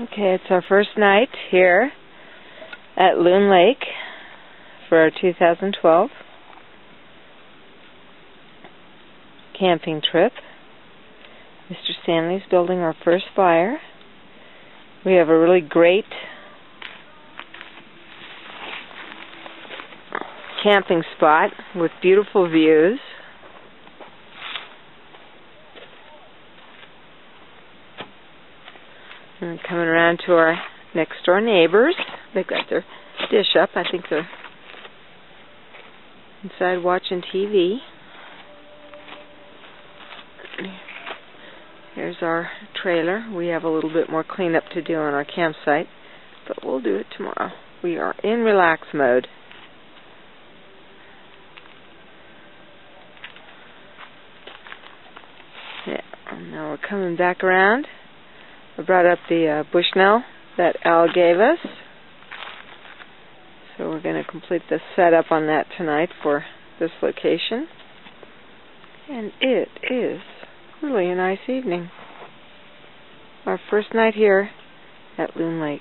Okay, it's our first night here at Loon Lake for our 2012 camping trip. Mr. Stanley's building our first fire. We have a really great camping spot with beautiful views. And coming around to our next door neighbors. They've got their dish up. I think they're inside watching TV. Here's our trailer. We have a little bit more cleanup to do on our campsite, but we'll do it tomorrow. We are in relax mode. Yeah, and now we're coming back around. I brought up the Bushnell that Al gave us. So we're going to complete the setup on that tonight for this location. And it is really a nice evening. Our first night here at Loon Lake.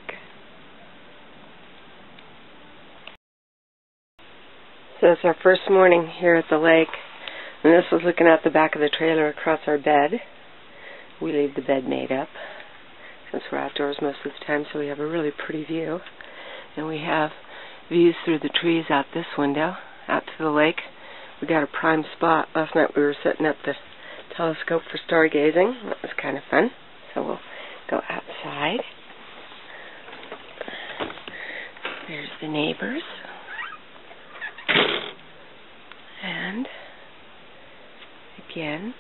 So it's our first morning here at the lake. And this was looking out the back of the trailer across our bed. We leave the bed made up, since we're outdoors most of the time, so we have a really pretty view. And we have views through the trees out this window, out to the lake. We got a prime spot. Last night we were setting up the telescope for stargazing. That was kind of fun. So we'll go outside. There's the neighbors. And again,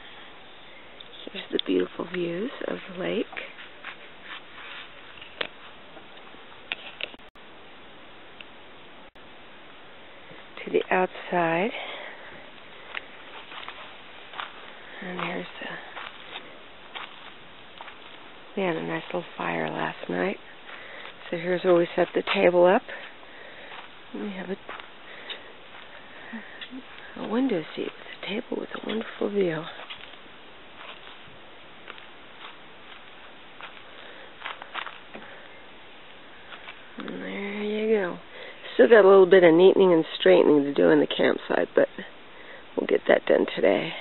here's the beautiful views of the lake. To the outside. And there's we had a nice little fire last night. So here's where we set the table up. We have a window seat with a table with a wonderful view. And there you go. Still got a little bit of neatening and straightening to do in the campsite, but we'll get that done today.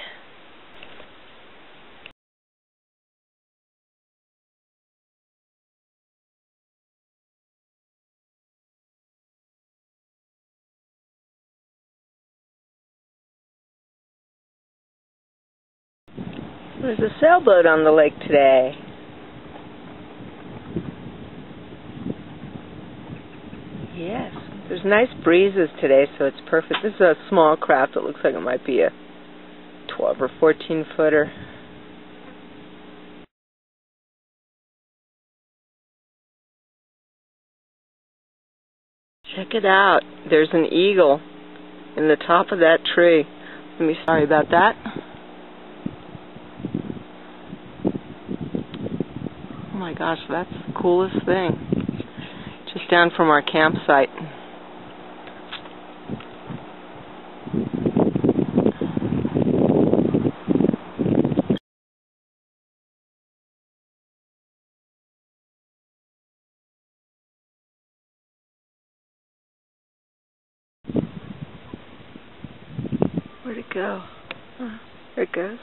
There's a sailboat on the lake today. Yes, there's nice breezes today, so it's perfect. This is a small craft. It looks like it might be a 12 or 14 footer. Check it out. There's an eagle in the top of that tree. Sorry about that. Oh my gosh, that's the coolest thing. Just down from our campsite. Where'd it go? Oh, there it goes.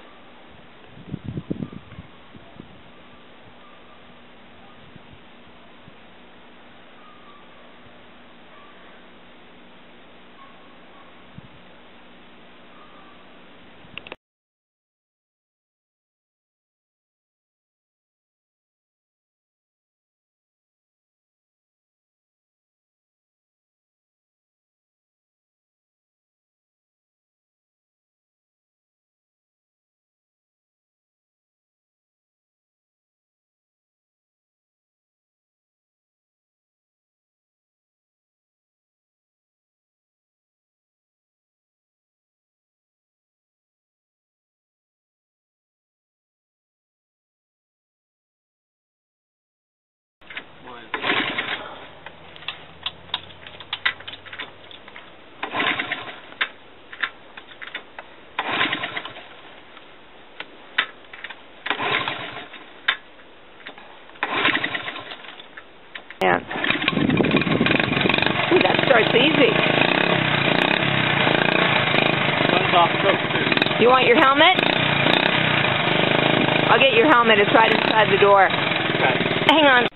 want your helmet? I'll get your helmet. It's right inside the door. Okay. Hang on.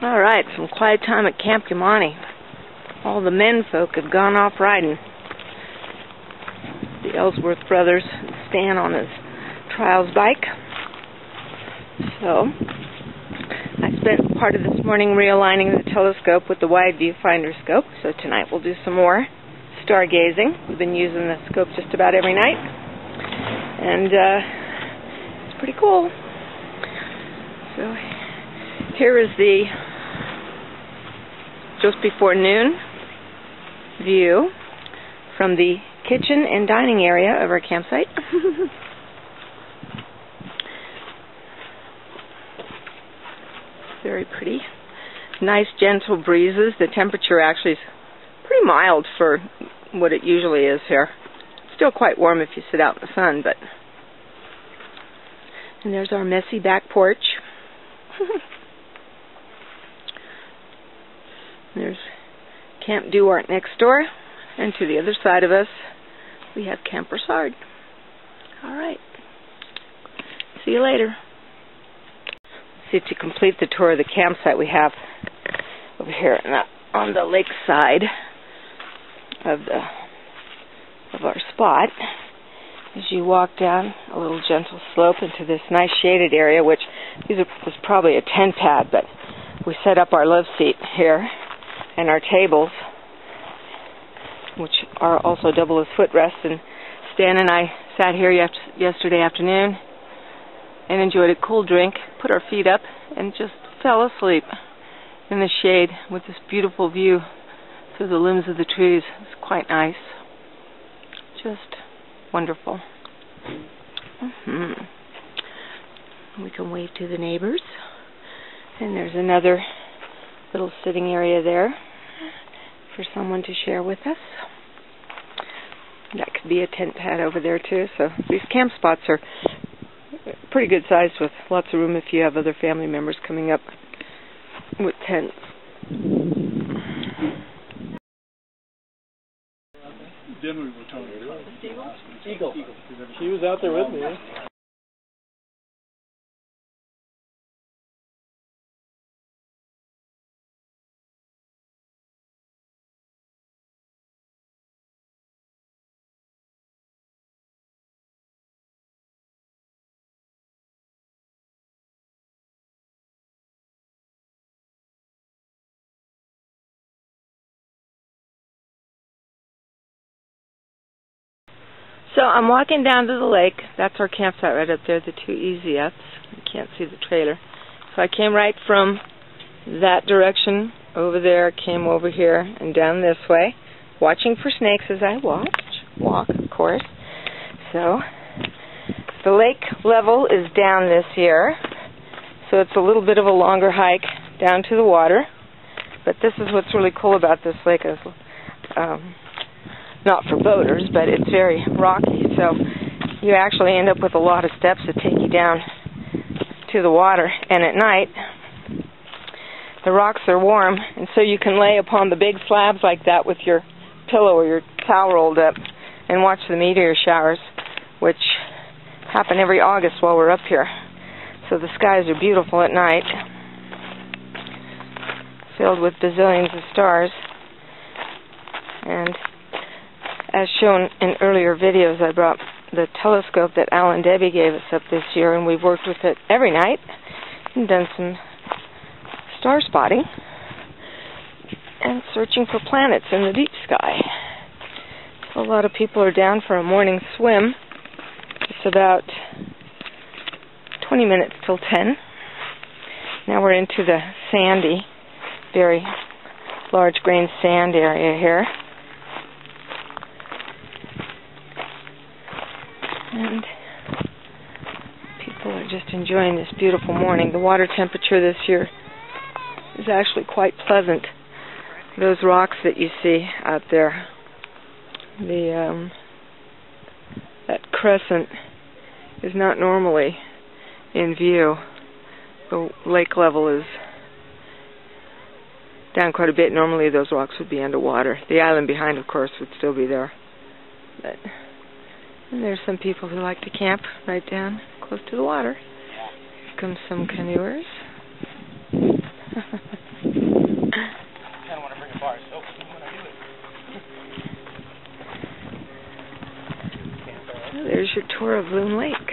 Alright, some quiet time at Camp Yamani. All the men folk have gone off riding. The Ellsworth brothers, Stan on his trials bike. So, I spent part of this morning realigning the telescope with the wide viewfinder scope. So tonight we'll do some more stargazing. We've been using the scope just about every night. And it's pretty cool. So here is the just before noon view from the kitchen and dining area of our campsite. Very pretty. Nice gentle breezes. The temperature actually is pretty mild for what it usually is here. Still quite warm if you sit out in the sun, but... And there's our messy back porch. There's Camp Duart next door, and to the other side of us we have Camp Broussard. Alright, see you later. See, to complete the tour of the campsite we have over here on the lake side of our spot. As you walk down a little gentle slope into this nice shaded area, which was probably a tent pad, but we set up our love seat here and our tables, which are also double as footrests. And Stan and I sat here yesterday afternoon and enjoyed a cool drink, put our feet up, and just fell asleep in the shade with this beautiful view through the limbs of the trees. It's quite nice. Just wonderful. We can wave to the neighbors. And there's another little sitting area there for someone to share with us. That could be a tent pad over there too. So these camp spots are pretty good sized with lots of room if you have other family members coming up with tents. Then we were talking Eagle. She was out there with me. So I'm walking down to the lake. That's our campsite right up there, the two Easy F's. You can't see the trailer. So I came right from that direction over there, came over here and down this way, watching for snakes as I walk, of course. So the lake level is down this year, so it's a little bit of a longer hike down to the water. But this is what's really cool about this lake, is not for boaters, but it's very rocky, so you actually end up with a lot of steps that take you down to the water. And at night, the rocks are warm, and so you can lay upon the big slabs like that with your pillow or your towel rolled up and watch the meteor showers, which happen every August while we're up here. So the skies are beautiful at night, filled with bazillions of stars. And as shown in earlier videos, I brought the telescope that Al and Debbie gave us up this year, and we've worked with it every night and done some star spotting and searching for planets in the deep sky. So a lot of people are down for a morning swim. It's about 20 minutes till 10. Now we're into the sandy, very large grain sand area here. And people are just enjoying this beautiful morning. The water temperature this year is actually quite pleasant. Those rocks that you see out there, that crescent is not normally in view. The lake level is down quite a bit. Normally those rocks would be underwater. The island behind, of course, would still be there. And there's some people who like to camp right down close to the water. Here come some canoers. There's your tour of Loon Lake.